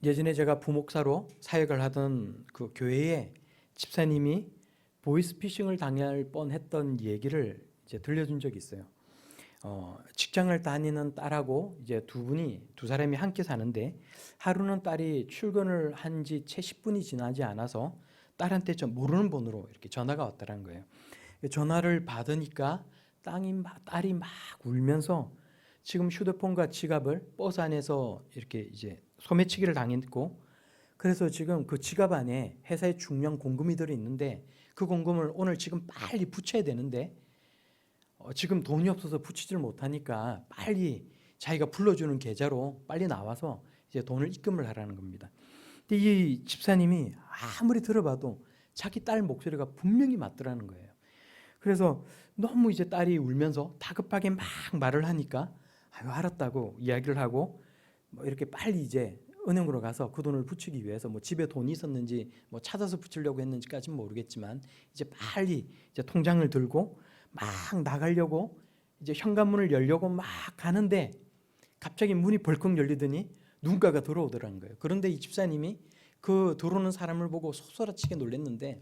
예전에 제가 부목사로 사역을 하던 그 교회에 집사님이 보이스피싱을 당할 뻔했던 얘기를 이제 들려준 적이 있어요. 직장을 다니는 딸하고 이제 두 사람이 함께 사는데 하루는 딸이 출근을 한 지 채 10분이 지나지 않아서 딸한테 좀 모르는 번호로 이렇게 전화가 왔다는 거예요. 전화를 받으니까 딸이 막 울면서 지금 휴대폰과 지갑을 버스 안에서 이렇게 이제 소매치기를 당했고, 그래서 지금 그 지갑 안에 회사의 중요한 공금이들이 있는데 그 공금을 오늘 지금 빨리 붙여야 되는데 지금 돈이 없어서 붙이질 못하니까 빨리 자기가 불러주는 계좌로 빨리 나와서 이제 돈을 입금을 하라는 겁니다. 근데 이 집사님이 아무리 들어봐도 자기 딸 목소리가 분명히 맞더라는 거예요. 그래서 너무 이제 딸이 울면서 다급하게 막 말을 하니까 아유 알았다고 이야기를 하고 뭐 이렇게 빨리 이제 은행으로 가서 그 돈을 붙이기 위해서 뭐 집에 돈이 있었는지 뭐 찾아서 붙이려고 했는지까지는 모르겠지만 이제 빨리 이제 통장을 들고 막 나가려고 이제 현관문을 열려고 막 가는데 갑자기 문이 벌컥 열리더니 누군가가 들어오더라는 거예요. 그런데 이 집사님이 그 들어오는 사람을 보고 속설아치게 놀랐는데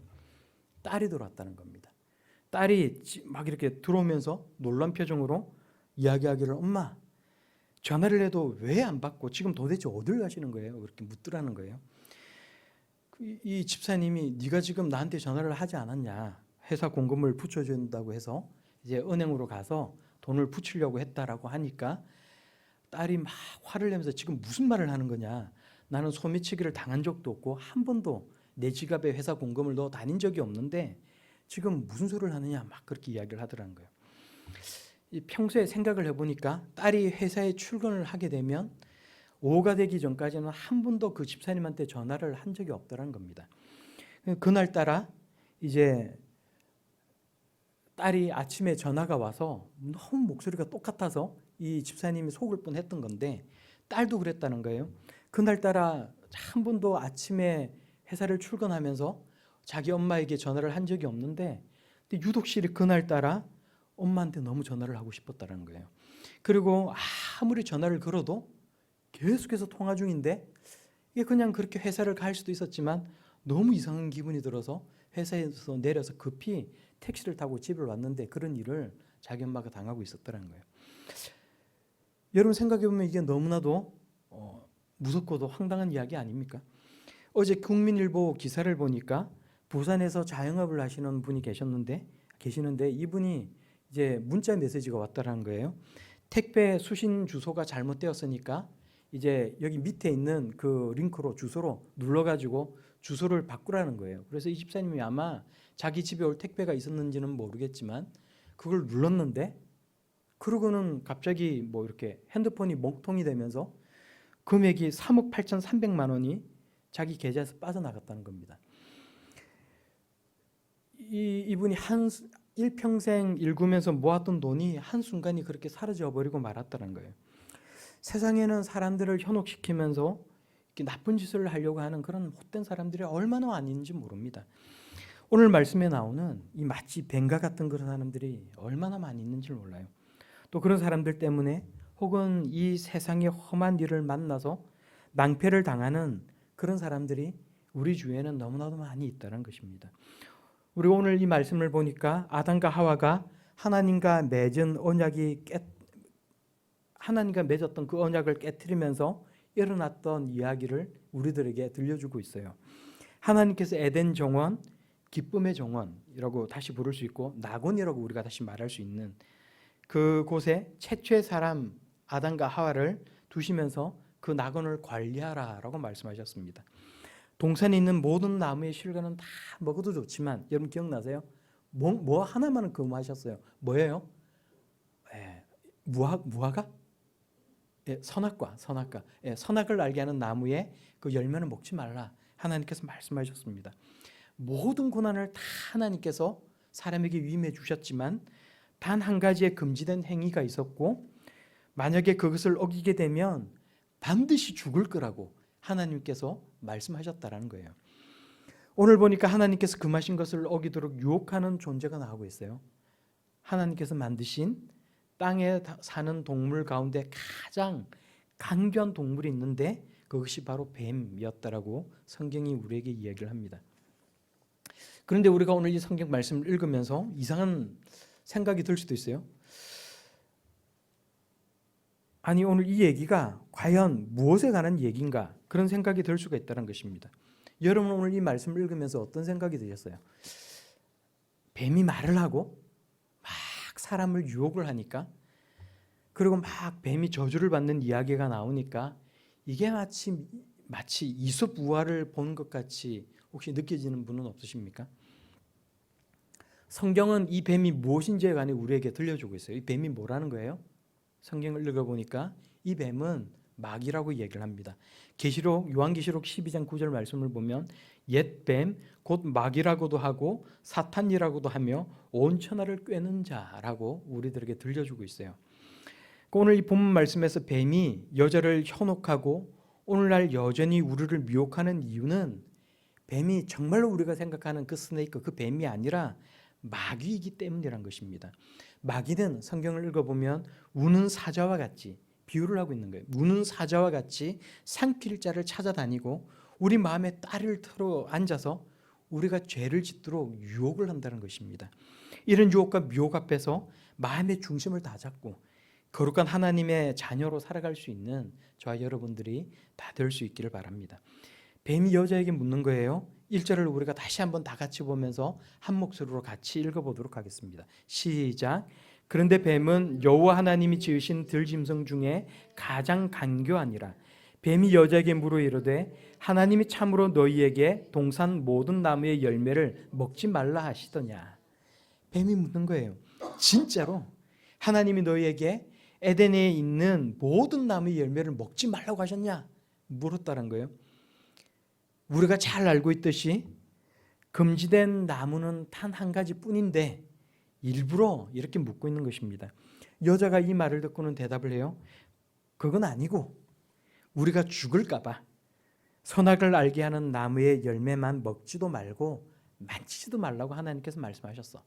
딸이 들어왔다는 겁니다. 딸이 막 이렇게 들어오면서 놀란 표정으로 이야기하기를 엄마 전화를 해도 왜 안 받고 지금 도대체 어딜 가시는 거예요? 그렇게 묻더라는 거예요. 이 집사님이 네가 지금 나한테 전화를 하지 않았냐? 회사 공금을 붙여준다고 해서 이제 은행으로 가서 돈을 붙이려고 했다라고 하니까 딸이 막 화를 내면서 지금 무슨 말을 하는 거냐? 나는 소매치기를 당한 적도 없고 한 번도 내 지갑에 회사 공금을 넣어 다닌 적이 없는데 지금 무슨 소리를 하느냐? 막 그렇게 이야기를 하더라는 거예요. 평소에 생각을 해보니까 딸이 회사에 출근을 하게 되면 오후가 되기 전까지는 한 번도 그 집사님한테 전화를 한 적이 없더라는 겁니다. 그날따라 이제 딸이 아침에 전화가 와서 너무 목소리가 똑같아서 이 집사님이 속을 뻔했던 건데 딸도 그랬다는 거예요. 그날따라 한 번도 아침에 회사를 출근하면서 자기 엄마에게 전화를 한 적이 없는데 유독실이 그날따라 엄마한테 너무 전화를 하고 싶었다는 거예요. 그리고 아무리 전화를 걸어도 계속해서 통화 중인데 이게 그냥 그렇게 회사를 갈 수도 있었지만 너무 이상한 기분이 들어서 회사에서 내려서 급히 택시를 타고 집을 왔는데 그런 일을 자기 엄마가 당하고 있었다는 거예요. 여러분 생각해보면 이게 너무나도 무섭고도 황당한 이야기 아닙니까? 어제 국민일보 기사를 보니까 부산에서 자영업을 하시는 분이 계시는데 이분이 이제 문자 메시지가 왔다는 거예요. 택배 수신 주소가 잘못되었으니까 이제 여기 밑에 있는 그 링크로 주소로 눌러가지고 주소를 바꾸라는 거예요. 그래서 이 집사님이 아마 자기 집에 올 택배가 있었는지는 모르겠지만 그걸 눌렀는데 그러고는 갑자기 뭐 이렇게 핸드폰이 멍통이 되면서 금액이 3억 8,300만 원이 자기 계좌에서 빠져나갔다는 겁니다. 이분이 일평생 일구면서 모았던 돈이 한순간에 그렇게 사라져 버리고 말았다는 거예요. 세상에는 사람들을 현혹시키면서 나쁜 짓을 하려고 하는 그런 헛된 사람들이 얼마나 많이 있는지 모릅니다. 오늘 말씀에 나오는 이 마치 뱀과 같은 그런 사람들이 얼마나 많이 있는지 몰라요. 또 그런 사람들 때문에 혹은 이 세상의 험한 일을 만나서 낭패를 당하는 그런 사람들이 우리 주위에는 너무나도 많이 있다는 것입니다. 우리 오늘 이 말씀을 보니까 아담과 하와가 하나님과 맺었던 그 언약을 깨트리면서 일어났던 이야기를 우리들에게 들려주고 있어요. 하나님께서 에덴 정원, 기쁨의 정원이라고 다시 부를 수 있고 낙원이라고 우리가 다시 말할 수 있는 그곳에 최초의 사람 아담과 하와를 두시면서 그 낙원을 관리하라라고 말씀하셨습니다. 동산에 있는 모든 나무의 실과는 다 먹어도 좋지만 여러분 기억나세요? 뭐 하나만은 금하셨어요. 뭐예요? 무화과? 선악과. 선악을 알게 하는 나무의 그 열매는 먹지 말라. 하나님께서 말씀하셨습니다. 모든 고난을 다 하나님께서 사람에게 위임해 주셨지만 단 한 가지의 금지된 행위가 있었고 만약에 그것을 어기게 되면 반드시 죽을 거라고 하나님께서 말씀하셨다라는 거예요. 오늘 보니까 하나님께서 금하신 것을 어기도록 유혹하는 존재가 나오고 있어요. 하나님께서 만드신 땅에 사는 동물 가운데 가장 강교한 동물이 있는데 그것이 바로 뱀이었다라고 성경이 우리에게 이야기를 합니다. 그런데 우리가 오늘 이 성경 말씀을 읽으면서 이상한 생각이 들 수도 있어요. 아니, 오늘 이 얘기가 과연 무엇에 관한 얘기인가, 그런 생각이 들 수가 있다는 것입니다. 여러분, 오늘 이 말씀을 읽으면서 어떤 생각이 드셨어요? 뱀이 말을 하고 막 사람을 유혹을 하니까, 그리고 막 뱀이 저주를 받는 이야기가 나오니까 이게 마치 이솝 우화를 본 것 같이 혹시 느껴지는 분은 없으십니까? 성경은 이 뱀이 무엇인지에 관해 우리에게 들려주고 있어요. 이 뱀이 뭐라는 거예요? 성경을 읽어보니까 이 뱀은 마귀라고 얘기를 합니다. 요한계시록 12장 9절 말씀을 보면 옛 뱀, 곧 마귀라고도 하고 사탄이라고도 하며 온 천하를 꿰는 자라고 우리들에게 들려주고 있어요. 오늘 이 본문 말씀에서 뱀이 여자를 현혹하고 오늘날 여전히 우리를 미혹하는 이유는 뱀이 정말로 우리가 생각하는 그 스네이크, 그 뱀이 아니라 마귀이기 때문이란 것입니다. 마귀는 성경을 읽어보면 우는 사자와 같이 비유를 하고 있는 거예요. 우는 사자와 같이 상필 자를 찾아다니고 우리 마음에 딸을 틀어 앉아서 우리가 죄를 짓도록 유혹을 한다는 것입니다. 이런 유혹과 미혹 앞에서 마음의 중심을 다 잡고 거룩한 하나님의 자녀로 살아갈 수 있는 저와 여러분들이 다 될 수 있기를 바랍니다. 뱀이 여자에게 묻는 거예요. 1절을 우리가 다시 한번 다 같이 보면서 한 목소리로 같이 읽어보도록 하겠습니다. 시작. 그런데 뱀은 여호와 하나님이 지으신 들짐승 중에 가장 간교하니라. 뱀이 여자에게 물어 이르되 하나님이 참으로 너희에게 동산 모든 나무의 열매를 먹지 말라 하시더냐. 뱀이 묻는 거예요. 진짜로 하나님이 너희에게 에덴에 있는 모든 나무의 열매를 먹지 말라고 하셨냐? 물었다는 거예요. 우리가 잘 알고 있듯이 금지된 나무는 단 한 가지 뿐인데 일부러 이렇게 묻고 있는 것입니다. 여자가 이 말을 듣고는 대답을 해요. 그건 아니고 우리가 죽을까 봐 선악을 알게 하는 나무의 열매만 먹지도 말고 만지지도 말라고 하나님께서 말씀하셨어.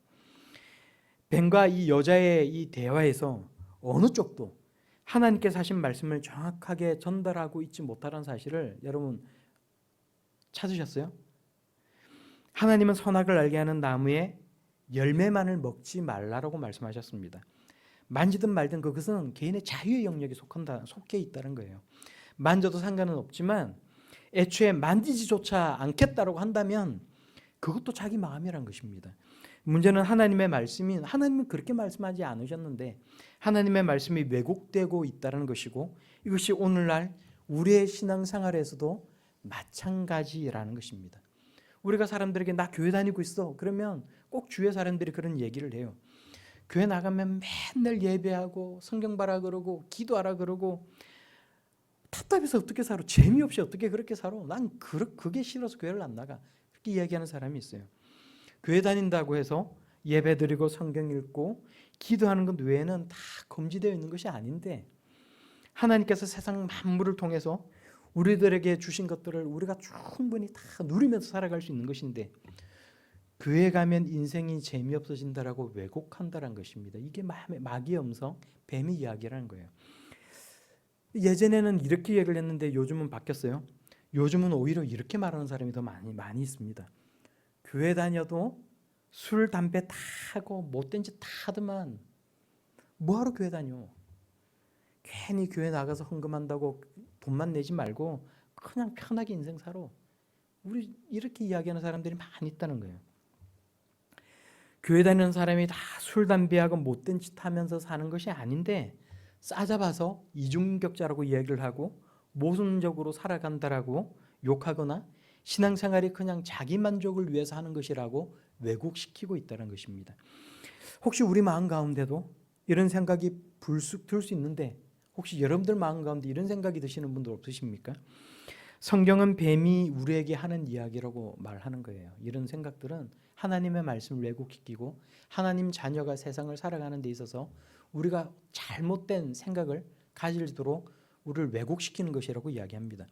뱀과 이 여자의 이 대화에서 어느 쪽도 하나님께서 하신 말씀을 정확하게 전달하고 있지 못하는 사실을 여러분 찾으셨어요? 하나님은 선악을 알게 하는 나무의 열매만을 먹지 말라라고 말씀하셨습니다. 만지든 말든 그것은 개인의 자유의 영역에 속해 있다는 거예요. 만져도 상관은 없지만 애초에 만지지조차 않겠다라고 한다면 그것도 자기 마음이란 것입니다. 문제는 하나님의 말씀이, 하나님은 그렇게 말씀하지 않으셨는데 하나님의 말씀이 왜곡되고 있다는 것이고, 이것이 오늘날 우리의 신앙생활에서도 마찬가지라는 것입니다. 우리가 사람들에게 나 교회 다니고 있어 그러면 꼭 주위의 사람들이 그런 얘기를 해요. 교회 나가면 맨날 예배하고 성경 봐라 그러고 기도하라 그러고 답답해서 어떻게 살아? 재미없이 어떻게 그렇게 살아? 난 그게 싫어서 교회를 안 나가. 그렇게 이야기하는 사람이 있어요. 교회 다닌다고 해서 예배 드리고 성경 읽고 기도하는 것 외에는 다 금지되어 있는 것이 아닌데, 하나님께서 세상 만물을 통해서 우리들에게 주신 것들을 우리가 충분히 다 누리면서 살아갈 수 있는 것인데 교회 가면 인생이 재미없어진다라고 왜곡한다는 것입니다. 이게 마귀의 음성, 뱀의 이야기라는 거예요. 예전에는 이렇게 얘기를 했는데 요즘은 바뀌었어요. 요즘은 오히려 이렇게 말하는 사람이 더 많이 있습니다. 교회 다녀도 술, 담배 다 하고 못된 짓 다 하더만 뭐하러 교회 다녀? 괜히 교회 나가서 헌금한다고 돈만 내지 말고 그냥 편하게 인생 살아. 우리 이렇게 이야기하는 사람들이 많이 있다는 거예요. 교회 다니는 사람이 다 술, 담배하고 못된 짓 하면서 사는 것이 아닌데 싸잡아서 이중인격자라고 이야기를 하고 모순적으로 살아간다라고 욕하거나 신앙생활이 그냥 자기 만족을 위해서 하는 것이라고 왜곡시키고 있다는 것입니다. 혹시 우리 마음 가운데도 이런 생각이 불쑥 들 수 있는데 혹시 여러분들 마음 가운데 이런 생각이 드시는 분들 없으십니까? 성경은 뱀이 우리에게 하는 이야기라고 말하는 거예요. 이런 생각들은 하나님의 말씀을 왜곡시키고 하나님 자녀가 세상을 살아가는 데 있어서 우리가 잘못된 생각을 가지도록 우리를 왜곡시키는 것이라고 이야기합니다.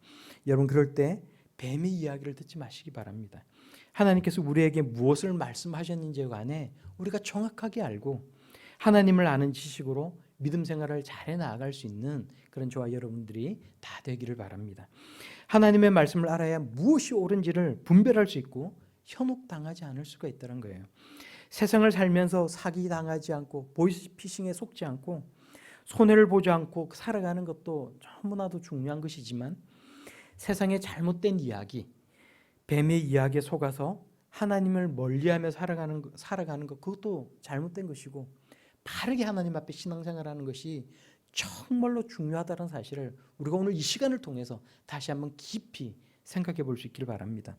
여러분, 그럴 때 뱀의 이야기를 듣지 마시기 바랍니다. 하나님께서 우리에게 무엇을 말씀하셨는지에 관해 우리가 정확하게 알고 하나님을 아는 지식으로 믿음 생활을 잘해 나아갈 수 있는 그런 저와 여러분들이 다 되기를 바랍니다. 하나님의 말씀을 알아야 무엇이 옳은지를 분별할 수 있고 현혹당하지 않을 수가 있다는 거예요. 세상을 살면서 사기당하지 않고 보이스피싱에 속지 않고 손해를 보지 않고 살아가는 것도 너무나도 중요한 것이지만 세상의 잘못된 이야기, 뱀의 이야기에 속아서 하나님을 멀리하며 살아가는 것 그것도 잘못된 것이고 바르게 하나님 앞에 신앙생활하는 것이 정말로 중요하다는 사실을 우리가 오늘 이 시간을 통해서 다시 한번 깊이 생각해 볼 수 있기를 바랍니다.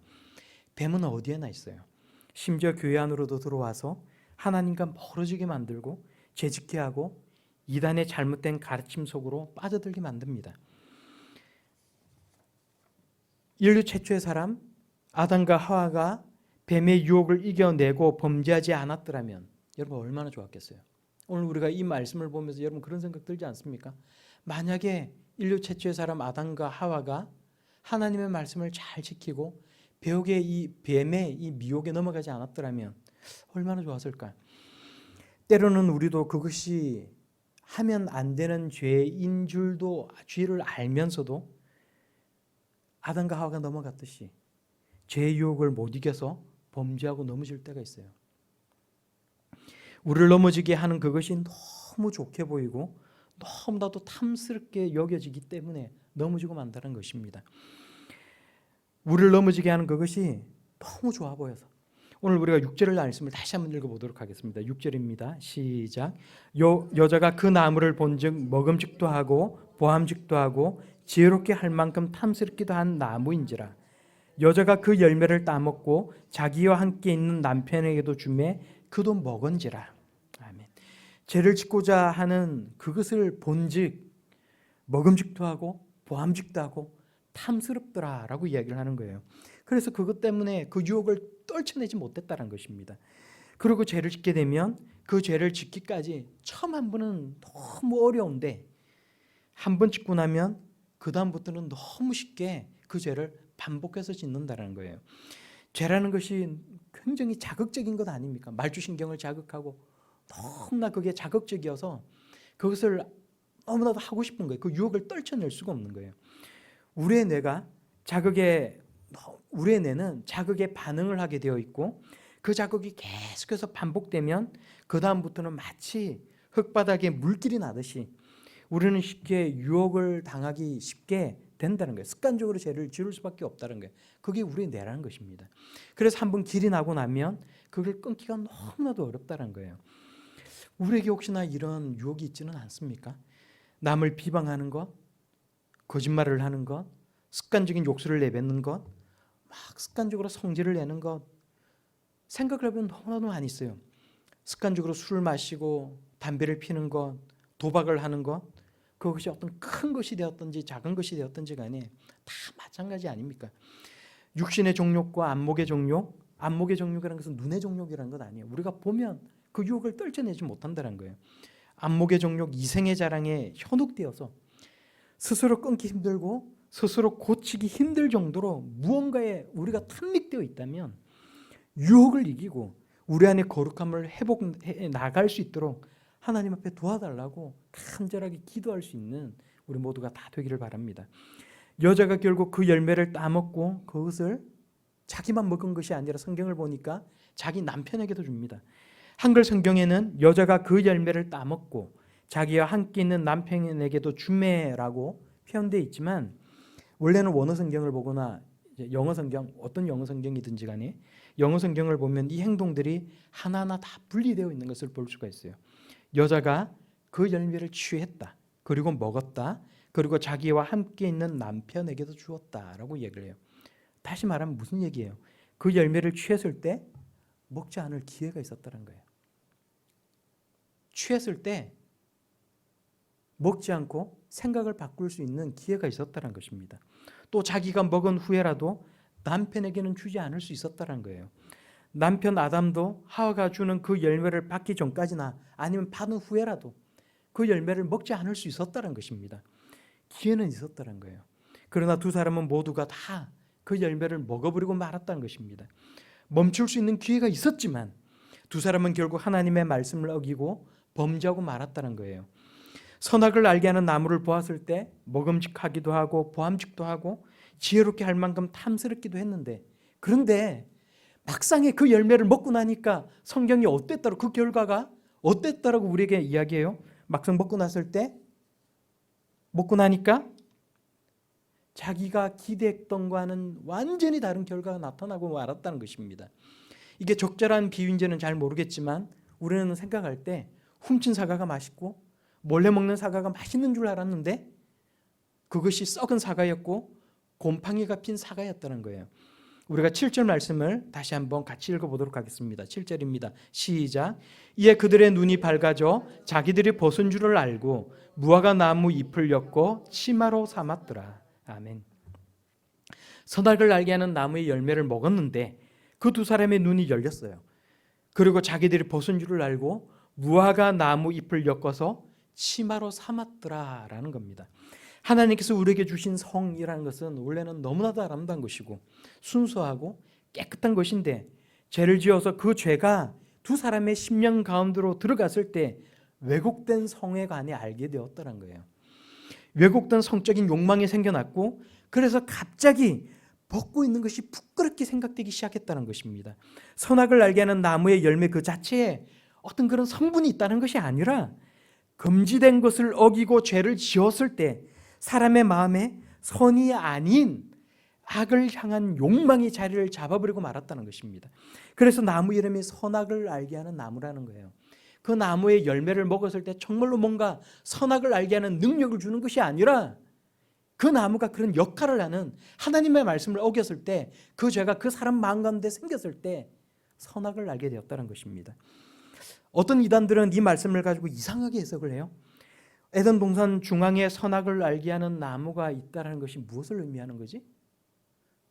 뱀은 어디에나 있어요. 심지어 교회 안으로도 들어와서 하나님과 멀어지게 만들고 죄짓게 하고 이단의 잘못된 가르침 속으로 빠져들게 만듭니다. 인류 최초의 사람 아담과 하와가 뱀의 유혹을 이겨내고 범죄하지 않았더라면 여러분 얼마나 좋았겠어요. 오늘 우리가 이 말씀을 보면서 여러분 그런 생각 들지 않습니까? 만약에 인류 최초의 사람 아담과 하와가 하나님의 말씀을 잘 지키고 배옥의 이 뱀의 이 미혹에 넘어가지 않았더라면 얼마나 좋았을까? 때로는 우리도 그것이 하면 안 되는 죄인 줄도 죄를 알면서도 아담과 하와가 넘어갔듯이 죄의 유혹을 못 이겨서 범죄하고 넘어질 때가 있어요. 우리를 넘어지게 하는 그것이 너무 좋게 보이고 너무나도 탐스럽게 여겨지기 때문에 넘어지고 만다는 것입니다. 우리를 넘어지게 하는 그것이 너무 좋아 보여서 오늘 우리가 6절을 말씀을 다시 한번 읽어보도록 하겠습니다. 6절입니다. 시작. 여자가 그 나무를 본즉 먹음직도 하고 보암직도 하고 지혜롭게 할 만큼 탐스럽기도 한 나무인지라. 여자가 그 열매를 따먹고 자기와 함께 있는 남편에게도 주매 그도 먹은지라. 아멘. 죄를 짓고자 하는 그것을 본즉 먹음직도 하고 보암직도 하고 탐스럽더라라고 이야기를 하는 거예요. 그래서 그것 때문에 그 유혹을 떨쳐내지 못했다는 것입니다. 그리고 죄를 짓게 되면 그 죄를 짓기까지 처음 한 번은 너무 어려운데 한 번 짓고 나면 그 다음부터는 너무 쉽게 그 죄를 반복해서 짓는다는 거예요. 죄라는 것이 굉장히 자극적인 것 아닙니까? 말주신경을 자극하고 너무나 그게 자극적이어서 그것을 너무나도 하고 싶은 거예요. 그 유혹을 떨쳐낼 수가 없는 거예요. 우리의 뇌는 자극에 반응을 하게 되어 있고 그 자극이 계속해서 반복되면 그 다음부터는 마치 흙바닥에 물길이 나듯이 우리는 쉽게 유혹을 당하기 쉽게 된다는 거예요. 습관적으로 죄를 지을 수밖에 없다는 거예요. 그게 우리의 뇌라는 것입니다. 그래서 한번 길이 나고 나면 그걸 끊기가 너무나도 어렵다는 거예요. 우리에게 혹시나 이런 유혹이 있지는 않습니까? 남을 비방하는 것, 거짓말을 하는 것, 습관적인 욕설을 내뱉는 것, 막 습관적으로 성질을 내는 것, 생각을 해보면 너무나도 많이 있어요. 습관적으로 술을 마시고 담배를 피는 것, 도박을 하는 것, 그것이 어떤 큰 것이 되었든지 작은 것이 되었든지 간에 다 마찬가지 아닙니까? 육신의 정욕과 안목의 정욕, 안목의 정욕이라는 것은 눈의 정욕이라는 것 아니에요. 우리가 보면 그 유혹을 떨쳐내지 못한다는 거예요. 안목의 정욕, 이생의 자랑에 현혹되어서 스스로 끊기 힘들고 스스로 고치기 힘들 정도로 무언가에 우리가 탐닉되어 있다면 유혹을 이기고 우리 안에 거룩함을 회복해 나갈 수 있도록 하나님 앞에 도와달라고 간절하게 기도할 수 있는 우리 모두가 다 되기를 바랍니다. 여자가 결국 그 열매를 따먹고 그것을 자기만 먹은 것이 아니라 성경을 보니까 자기 남편에게도 줍니다. 한글 성경에는 여자가 그 열매를 따먹고 자기와 함께 있는 남편에게도 주매라고 표현되어 있지만 원래는 원어 성경을 보거나 영어 성경, 어떤 영어 성경이든지 간에 영어 성경을 보면 이 행동들이 하나하나 다 분리되어 있는 것을 볼 수가 있어요. 여자가 그 열매를 취했다. 그리고 먹었다. 그리고 자기와 함께 있는 남편에게도 주었다라고 얘기를 해요. 다시 말하면 무슨 얘기예요? 그 열매를 취했을 때 먹지 않을 기회가 있었다는 거예요. 취했을 때 먹지 않고 생각을 바꿀 수 있는 기회가 있었다는 것입니다. 또 자기가 먹은 후에라도 남편에게는 주지 않을 수 있었다는 거예요. 남편 아담도 하와가 주는 그 열매를 받기 전까지나 아니면 받은 후에라도 그 열매를 먹지 않을 수 있었다는 것입니다. 기회는 있었다는 거예요. 그러나 두 사람은 모두가 다 그 열매를 먹어버리고 말았다는 것입니다. 멈출 수 있는 기회가 있었지만 두 사람은 결국 하나님의 말씀을 어기고 범죄하고 말았다는 거예요. 선악을 알게 하는 나무를 보았을 때 먹음직하기도 하고 보암직도 하고 지혜롭게 할 만큼 탐스럽기도 했는데, 그런데 막상에 그 열매를 먹고 나니까 성경이 어땠다고, 그 결과가 어땠다라고 우리에게 이야기해요. 막상 먹고 났을 때, 먹고 나니까 자기가 기대했던 거와는 완전히 다른 결과가 나타나고 말았다는 것입니다. 이게 적절한 비유인지는 잘 모르겠지만 우리는 생각할 때 훔친 사과가 맛있고 몰래 먹는 사과가 맛있는 줄 알았는데 그것이 썩은 사과였고 곰팡이가 핀 사과였다는 거예요. 우리가 7절 말씀을 다시 한번 같이 읽어보도록 하겠습니다. 7절입니다. 시작. 이에 그들의 눈이 밝아져 자기들이 벗은 줄을 알고 무화과 나무 잎을 엮고 치마로 삼았더라. 아멘. 선악을 알게 하는 나무의 열매를 먹었는데 그 두 사람의 눈이 열렸어요. 그리고 자기들이 벗은 줄을 알고 무화과 나무 잎을 엮어서 치마로 삼았더라라는 겁니다. 하나님께서 우리에게 주신 성이라는 것은 원래는 너무나도 아름다운 것이고 순수하고 깨끗한 것인데, 죄를 지어서 그 죄가 두 사람의 심령 가운데로 들어갔을 때 왜곡된 성에 관해 알게 되었다는 거예요. 왜곡된 성적인 욕망이 생겨났고, 그래서 갑자기 먹고 있는 것이 부끄럽게 생각되기 시작했다는 것입니다. 선악을 알게 하는 나무의 열매 그 자체에 어떤 그런 성분이 있다는 것이 아니라 금지된 것을 어기고 죄를 지었을 때 사람의 마음에 선이 아닌 악을 향한 욕망이 자리를 잡아버리고 말았다는 것입니다. 그래서 나무 이름이 선악을 알게 하는 나무라는 거예요. 그 나무의 열매를 먹었을 때 정말로 뭔가 선악을 알게 하는 능력을 주는 것이 아니라 그 나무가 그런 역할을 하는, 하나님의 말씀을 어겼을 때 그 죄가 그 사람 마음 가운데 생겼을 때 선악을 알게 되었다는 것입니다. 어떤 이단들은 이 말씀을 가지고 이상하게 해석을 해요. 에덴 동산 중앙에 선악을 알게 하는 나무가 있다는 것이 무엇을 의미하는 거지?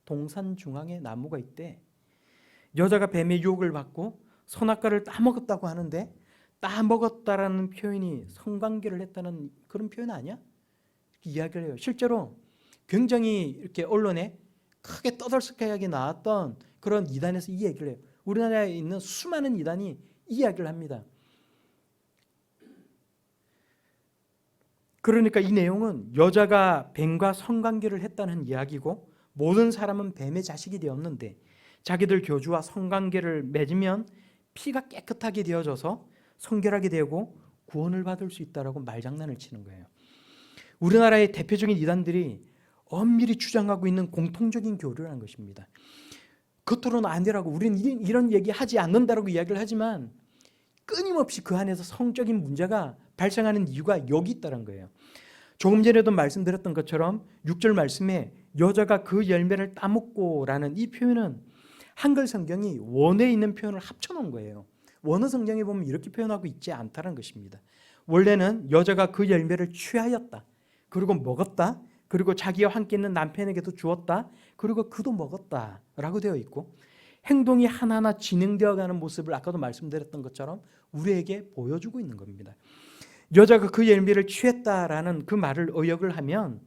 동산 중앙에 나무가 있대. 여자가 뱀의 유혹을 받고 선악과를 따먹었다고 하는데 따먹었다라는 표현이 성관계를 했다는 그런 표현 아니야? 이야기를 해요. 실제로 굉장히 이렇게 언론에 크게 떠들썩하게 나왔던 그런 이단에서 이 얘기를 해요. 우리나라에 있는 수많은 이단이 이 이야기를 합니다. 그러니까 이 내용은 여자가 뱀과 성관계를 했다는 이야기고, 모든 사람은 뱀의 자식이 되었는데 자기들 교주와 성관계를 맺으면 피가 깨끗하게 되어져서 성결하게 되고 구원을 받을 수 있다라고 말장난을 치는 거예요. 우리나라의 대표적인 이단들이 엄밀히 주장하고 있는 공통적인 교류라는 것입니다. 겉으로는 아니라고, 우리는 이런 얘기 하지 않는다라고 이야기를 하지만 끊임없이 그 안에서 성적인 문제가 발생하는 이유가 여기 있다는 거예요. 조금 전에도 말씀드렸던 것처럼 6절 말씀에 여자가 그 열매를 따먹고라는 이 표현은 한글 성경이 원에 있는 표현을 합쳐놓은 거예요. 원어 성경에 보면 이렇게 표현하고 있지 않다는 것입니다. 원래는 여자가 그 열매를 취하였다, 그리고 먹었다, 그리고 자기와 함께 있는 남편에게도 주었다, 그리고 그도 먹었다 라고 되어 있고, 행동이 하나하나 진행되어가는 모습을 아까도 말씀드렸던 것처럼 우리에게 보여주고 있는 겁니다. 여자가 그 열매를 취했다라는 그 말을 의역을 하면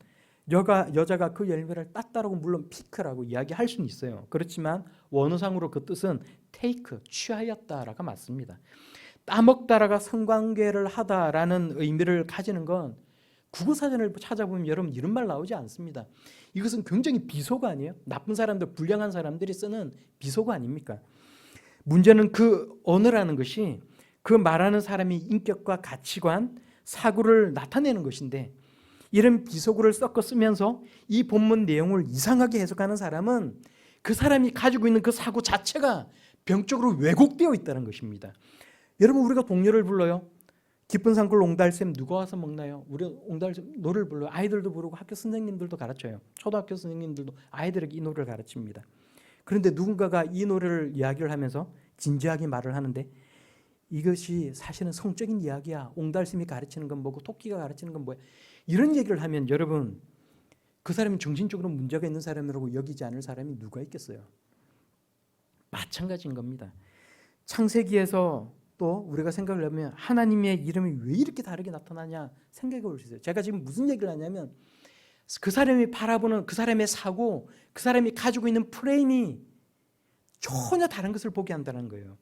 여자가 그 열매를 땄다라고 물론 피크라고 이야기할 수는 있어요. 그렇지만 원어상으로 그 뜻은 테이크, 취하였다라가 맞습니다. 따먹다라가 성관계를 하다라는 의미를 가지는 건 국어사전을 찾아보면 여러분 이런 말 나오지 않습니다. 이것은 굉장히 비속어 아니에요? 나쁜 사람들, 불량한 사람들이 쓰는 비속어 아닙니까? 문제는 그 언어라는 것이 그 말하는 사람의 인격과 가치관, 사고를 나타내는 것인데, 이런 비속어를 섞어 쓰면서 이 본문 내용을 이상하게 해석하는 사람은 그 사람이 가지고 있는 그 사고 자체가 병적으로 왜곡되어 있다는 것입니다. 여러분, 우리가 동요를 불러요. 깊은 산골 옹달샘 누가 와서 먹나요? 우리 옹달샘 노래를 불러요. 아이들도 부르고 학교 선생님들도 가르쳐요. 초등학교 선생님들도 아이들에게 이 노래를 가르칩니다. 그런데 누군가가 이 노래를 이야기를 하면서 진지하게 말을 하는데 이것이 사실은 성적인 이야기야. 옹달샘이 가르치는 건 뭐고 토끼가 가르치는 건 뭐야. 이런 얘기를 하면 여러분, 그 사람이 정신적으로 문제가 있는 사람이라고 여기지 않을 사람이 누가 있겠어요? 마찬가지인 겁니다. 창세기에서 또 우리가 생각을 하면 하나님의 이름이 왜 이렇게 다르게 나타나냐 생각해 볼 수 있어요. 제가 지금 무슨 얘기를 하냐면 그 사람이 바라보는 그 사람의 사고, 그 사람이 가지고 있는 프레임이 전혀 다른 것을 보게 한다는 거예요.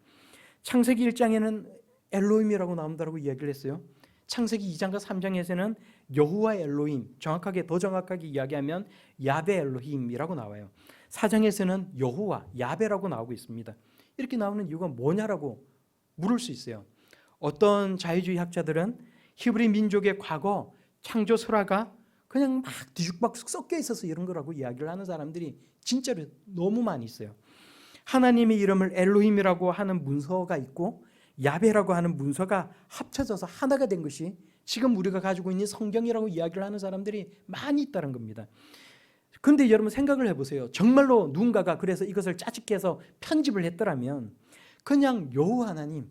창세기 1장에는 엘로힘이라고 나온다고 이야기를 했어요. 창세기 2장과 3장에서는 여호와 엘로힘, 더 정확하게 이야기하면 야베 엘로힘이라고 나와요. 4장에서는 여호와 야베라고 나오고 있습니다. 이렇게 나오는 이유가 뭐냐라고 물을 수 있어요. 어떤 자유주의 학자들은 히브리 민족의 과거 창조 설화가 그냥 막 뒤죽박죽 섞여 있어서 이런 거라고 이야기를 하는 사람들이 진짜로 너무 많이 있어요. 하나님의 이름을 엘로힘이라고 하는 문서가 있고 야베라고 하는 문서가 합쳐져서 하나가 된 것이 지금 우리가 가지고 있는 성경이라고 이야기를 하는 사람들이 많이 있다는 겁니다. 그런데 여러분 생각을 해보세요. 정말로 누군가가 그래서 이것을 짜집게해서 편집을 했더라면 그냥 여호와 하나님,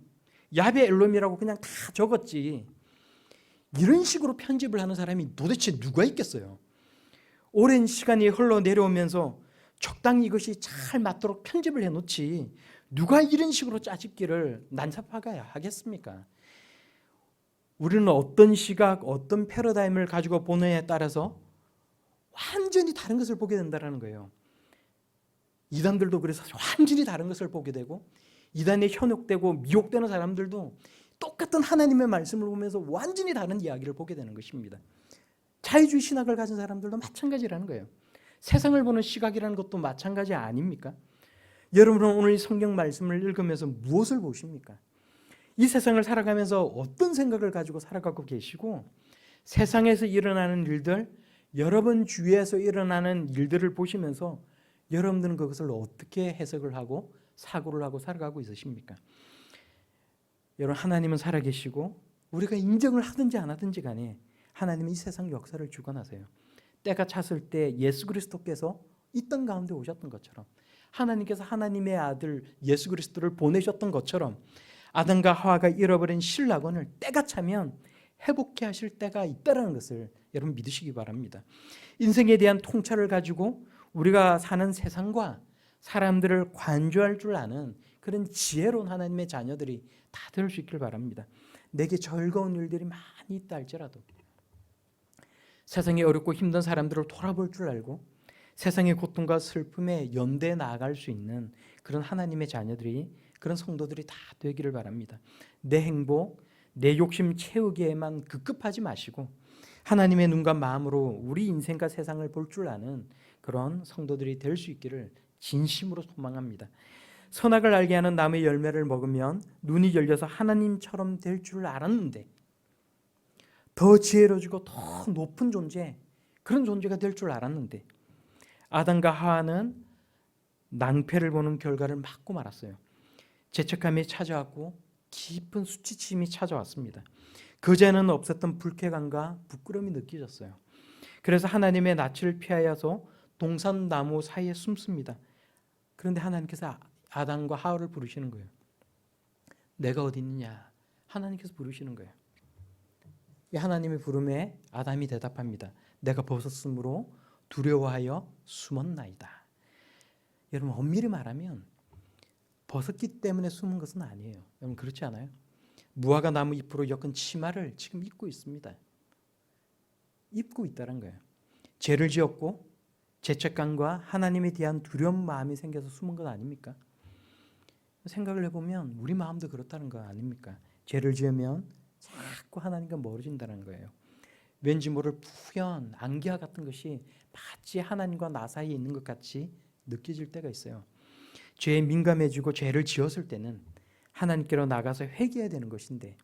야베 엘로힘이라고 그냥 다 적었지, 이런 식으로 편집을 하는 사람이 도대체 누가 있겠어요? 오랜 시간이 흘러내려오면서 적당히 이것이 잘 맞도록 편집을 해놓지 누가 이런 식으로 짜집기를 난잡하게 하겠습니까? 우리는 어떤 시각, 어떤 패러다임을 가지고 보느냐에 따라서 완전히 다른 것을 보게 된다는 거예요. 이단들도 그래서 완전히 다른 것을 보게 되고, 이단에 현혹되고 미혹되는 사람들도 똑같은 하나님의 말씀을 보면서 완전히 다른 이야기를 보게 되는 것입니다. 자유주의 신학을 가진 사람들도 마찬가지라는 거예요. 세상을 보는 시각이라는 것도 마찬가지 아닙니까? 여러분은 오늘 이 성경 말씀을 읽으면서 무엇을 보십니까? 이 세상을 살아가면서 어떤 생각을 가지고 살아가고 계시고, 세상에서 일어나는 일들, 여러분 주위에서 일어나는 일들을 보시면서 여러분들은 그것을 어떻게 해석을 하고 사고를 하고 살아가고 있으십니까? 여러분, 하나님은 살아계시고 우리가 인정을 하든지 안 하든지 간에 하나님은 이 세상 역사를 주관하세요. 때가 찼을 때 예수 그리스도께서 이 땅 가운데 오셨던 것처럼, 하나님께서 하나님의 아들 예수 그리스도를 보내셨던 것처럼 아담과 하와가 잃어버린 신라권을 때가 차면 회복해 하실 때가 있다는 것을 여러분 믿으시기 바랍니다. 인생에 대한 통찰을 가지고 우리가 사는 세상과 사람들을 관조할 줄 아는 그런 지혜로운 하나님의 자녀들이 다 될 수 있길 바랍니다. 내게 즐거운 일들이 많이 있다 할지라도 세상에 어렵고 힘든 사람들을 돌아볼 줄 알고 세상의 고통과 슬픔에 연대해 나아갈 수 있는 그런 하나님의 자녀들이, 그런 성도들이 다 되기를 바랍니다. 내 행복, 내 욕심 채우기에만 급급하지 마시고 하나님의 눈과 마음으로 우리 인생과 세상을 볼 줄 아는 그런 성도들이 될 수 있기를 진심으로 소망합니다. 선악을 알게 하는 나무의 열매를 먹으면 눈이 열려서 하나님처럼 될 줄 알았는데 더 지혜로워지고 더 높은 존재, 그런 존재가 될 줄 알았는데 아담과 하와는 낭패를 보는 결과를 맞고 말았어요. 죄책감이 찾아왔고 깊은 수치심이 찾아왔습니다. 그전에는 없었던 불쾌감과 부끄러움이 느껴졌어요. 그래서 하나님의 낯을 피하여서 동산나무 사이에 숨습니다. 그런데 하나님께서 아담과 하와를 부르시는 거예요. 내가 어디 있느냐? 하나님께서 부르시는 거예요. 이 하나님의 부름에 아담이 대답합니다. 내가 벗었으므로 두려워하여 숨었나이다. 여러분, 엄밀히 말하면 벗었기 때문에 숨은 것은 아니에요. 여러분, 그렇지 않아요? 무화과 나무 잎으로 엮은 치마를 지금 입고 있습니다. 입고 있다는 거예요. 죄를 지었고 죄책감과 하나님에 대한 두려운 마음이 생겨서 숨은 것 아닙니까? 생각을 해보면 우리 마음도 그렇다는 거 아닙니까? 죄를 지으면 자꾸 하나님과 멀어진다는 거예요. 왠지 모를 푸연 안개와 같은 것이 마치 하나님과 나 사이에 있는 것 같이 느껴질 때가 있어요. 죄에 민감해지고 죄를 지었을 때는 하나님께로 나가서 회개해야 되는 것인데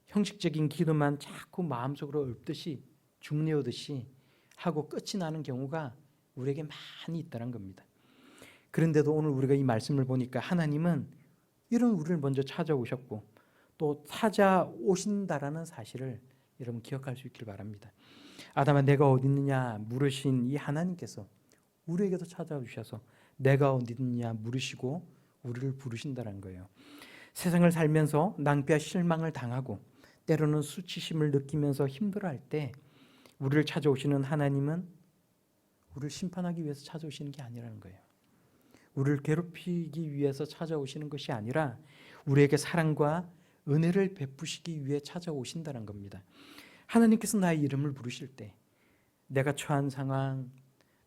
형식적인 기도만 자꾸 마음속으로 읊듯이 중내오듯이 하고 끝이 나는 경우가 우리에게 많이 있다는 겁니다. 그런데도 오늘 우리가 이 말씀을 보니까 하나님은 이런 우리를 먼저 찾아오셨고 또 찾아오신다라는 사실을 여러분 기억할 수 있길 바랍니다. 아담아 내가 어디 있느냐 물으신 이 하나님께서 우리에게도 찾아오셔서 내가 어디 있느냐 물으시고 우리를 부르신다는 거예요. 세상을 살면서 낭패와 실망을 당하고 때로는 수치심을 느끼면서 힘들어할 때 우리를 찾아오시는 하나님은 우리를 심판하기 위해서 찾아오시는 게 아니라는 거예요. 우리를 괴롭히기 위해서 찾아오시는 것이 아니라 우리에게 사랑과 은혜를 베푸시기 위해 찾아오신다는 겁니다. 하나님께서 나의 이름을 부르실 때 내가 처한 상황,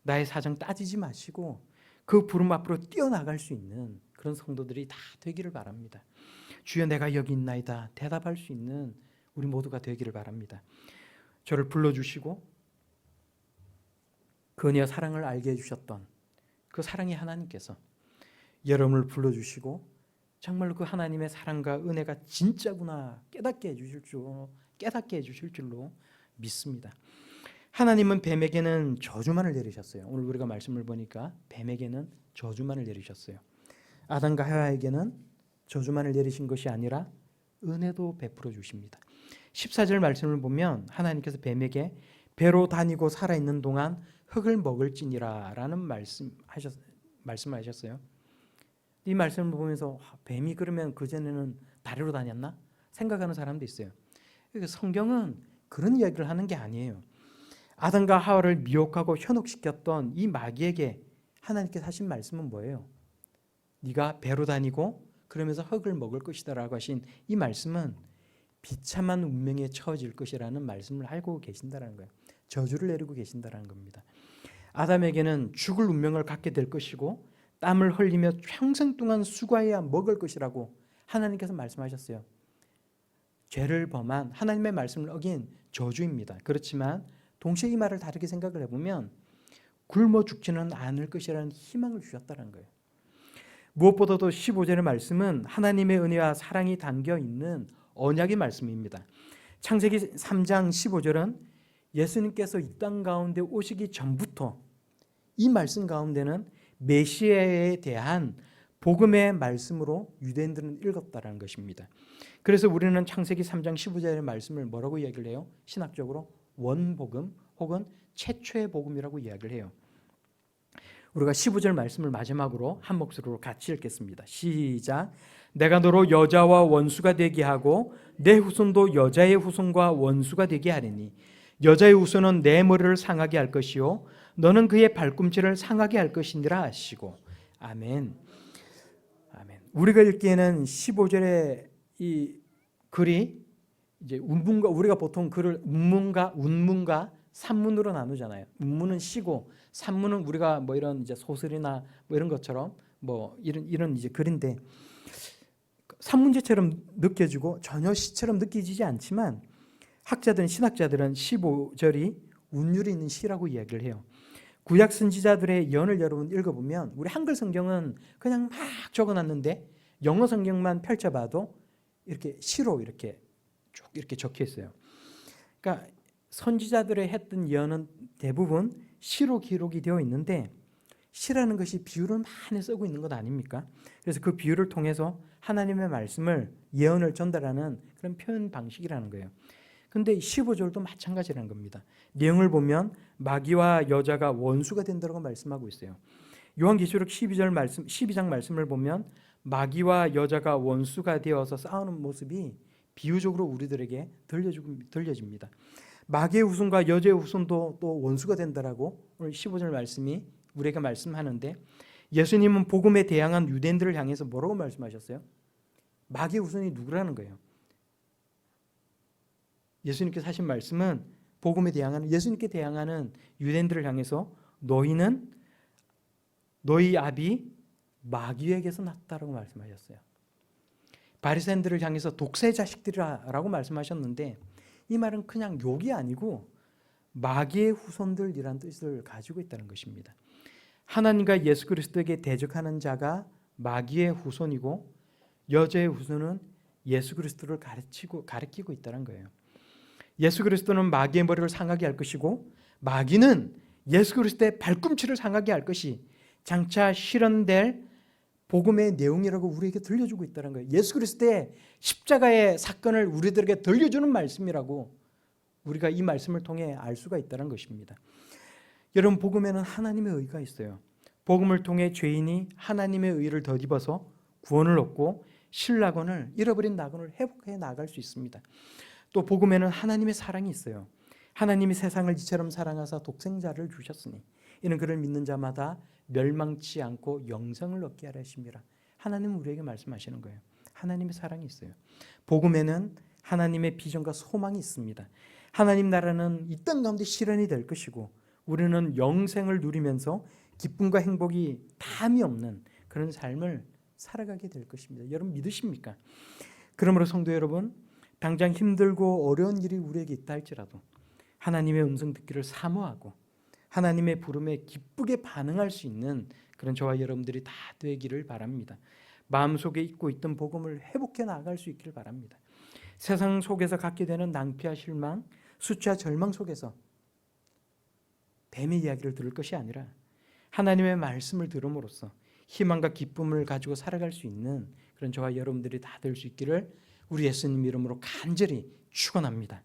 나의 사정 따지지 마시고 그 부름 앞으로 뛰어나갈 수 있는 그런 성도들이 다 되기를 바랍니다. 주여 내가 여기 있나이다 대답할 수 있는 우리 모두가 되기를 바랍니다. 저를 불러주시고 그 은혜와 사랑을 알게 해주셨던 그 사랑의 하나님께서 여러분을 불러주시고 정말로 그 하나님의 사랑과 은혜가 진짜구나 깨닫게 해주실 줄로 믿습니다. 하나님은 뱀에게는 저주만을 내리셨어요. 오늘 우리가 말씀을 보니까 뱀에게는 저주만을 내리셨어요. 아담과 하와에게는 저주만을 내리신 것이 아니라 은혜도 베풀어 주십니다. 14절 말씀을 보면 하나님께서 뱀에게 배로 다니고 살아있는 동안 흙을 먹을지니라 라는 말씀하셨어요. 이 말씀을 보면서 뱀이 그러면 그전에는 다리로 다녔나? 생각하는 사람도 있어요. 성경은 그런 이야기를 하는 게 아니에요. 아담과 하와를 미혹하고 현혹시켰던 이 마귀에게 하나님께서 하신 말씀은 뭐예요? 네가 배로 다니고 그러면서 흙을 먹을 것이다 라고 하신 이 말씀은 비참한 운명에 처해질 것이라는 말씀을 알고 계신다는 거예요. 저주를 내리고 계신다는 겁니다. 아담에게는 죽을 운명을 갖게 될 것이고 땀을 흘리며 평생 동안 수고해야 먹을 것이라고 하나님께서 말씀하셨어요. 죄를 범한 하나님의 말씀을 어긴 저주입니다. 그렇지만 동시에 이 말을 다르게 생각을 해보면 굶어 죽지는 않을 것이라는 희망을 주셨다는 거예요. 무엇보다도 15절의 말씀은 하나님의 은혜와 사랑이 담겨있는 언약의 말씀입니다. 창세기 3장 15절은 예수님께서 이 땅 가운데 오시기 전부터 이 말씀 가운데는 메시아에 대한 복음의 말씀으로 유대인들은 읽었다는 것입니다. 그래서 우리는 창세기 3장 15절의 말씀을 뭐라고 이야기를 해요? 신학적으로 원복음 혹은 최초의 복음이라고 이야기를 해요. 우리가 15절 말씀을 마지막으로 한 목소리로 같이 읽겠습니다. 시작. 내가 너로 여자와 원수가 되게 하고 내 후손도 여자의 후손과 원수가 되게 하리니 여자의 후손은 내 머리를 상하게 할 것이요 너는 그의 발꿈치를 상하게 할 것이니라 하시고. 아멘. 아멘. 우리가 읽기에는 15절의 이 글이 이제 운문과 우리가 보통 글을 운문과 산문으로 나누잖아요. 운문은 시고 산문은 우리가 뭐 이런 이제 소설이나 뭐 이런 것처럼 뭐 이런 이제 글인데 산문제처럼 느껴지고 전혀 시처럼 느껴지지 않지만 학자들은 신학자들은 15절이 운율이 있는 시라고 이야기를 해요. 구약 선지자들의 예언을 여러분 읽어보면 우리 한글 성경은 그냥 막 적어놨는데 영어 성경만 펼쳐봐도 이렇게 시로 이렇게 쭉 이렇게 적혀 있어요. 그러니까 선지자들의 했던 예언은 대부분 시로 기록이 되어 있는데 시라는 것이 비유를 많이 쓰고 있는 것 아닙니까? 그래서 그 비유를 통해서 하나님의 말씀을 예언을 전달하는 그런 표현 방식이라는 거예요. 근데 15절도 마찬가지라는 겁니다. 내용을 보면 마귀와 여자가 원수가 된다고 말씀하고 있어요. 요한계시록 12장 말씀을 보면 마귀와 여자가 원수가 되어서 싸우는 모습이 비유적으로 우리들에게 들려집니다. 마귀의 후손과 여자의 후손도 또 원수가 된다라고 오늘 15절 말씀이 우리에게 말씀하는데 예수님은 복음에 대항한 유대인들을 향해서 뭐라고 말씀하셨어요? 마귀의 후손이 누구라는 거예요? 예수님께서 하신 말씀은 복음에 대항하는 예수님께 대항하는 유대인들을 향해서 너희는 너희 아비 마귀에게서 났다라고 말씀하셨어요. 바리새인들을 향해서 독사의 자식들이라고 말씀하셨는데 이 말은 그냥 욕이 아니고 마귀의 후손들이라는 뜻을 가지고 있다는 것입니다. 하나님과 예수 그리스도에게 대적하는 자가 마귀의 후손이고 여자의 후손은 예수 그리스도를 가리키고 있다는 거예요. 예수 그리스도는 마귀의 머리를 상하게 할 것이고 마귀는 예수 그리스도의 발꿈치를 상하게 할 것이 장차 실현될 복음의 내용이라고 우리에게 들려주고 있다는 거예요. 예수 그리스도의 십자가의 사건을 우리들에게 들려주는 말씀이라고 우리가 이 말씀을 통해 알 수가 있다는 것입니다. 여러분, 복음에는 하나님의 의가 있어요. 복음을 통해 죄인이 하나님의 의를 덧입어서 구원을 얻고 신락원을 잃어버린 낙원을 회복해 나갈 수 있습니다. 또 복음에는 하나님의 사랑이 있어요. 하나님이 세상을 이처럼 사랑하사 독생자를 주셨으니 이는 그를 믿는 자마다 멸망치 않고 영생을 얻게 하려 하심이라. 하나님은 우리에게 말씀하시는 거예요. 하나님의 사랑이 있어요. 복음에는 하나님의 비전과 소망이 있습니다. 하나님 나라는 이 땅 가운데 실현이 될 것이고 우리는 영생을 누리면서 기쁨과 행복이 담이 없는 그런 삶을 살아가게 될 것입니다. 여러분 믿으십니까? 그러므로 성도 여러분, 당장 힘들고 어려운 일이 우리에게 있다 할지라도 하나님의 음성 듣기를 사모하고 하나님의 부름에 기쁘게 반응할 수 있는 그런 저와 여러분들이 다 되기를 바랍니다. 마음속에 잊고 있던 복음을 회복해 나갈 수 있기를 바랍니다. 세상 속에서 갖게 되는 낭피와 실망, 수치와 절망 속에서 뱀의 이야기를 들을 것이 아니라 하나님의 말씀을 들음으로써 희망과 기쁨을 가지고 살아갈 수 있는 그런 저와 여러분들이 다 될 수 있기를 우리 예수님 이름으로 간절히 축원합니다.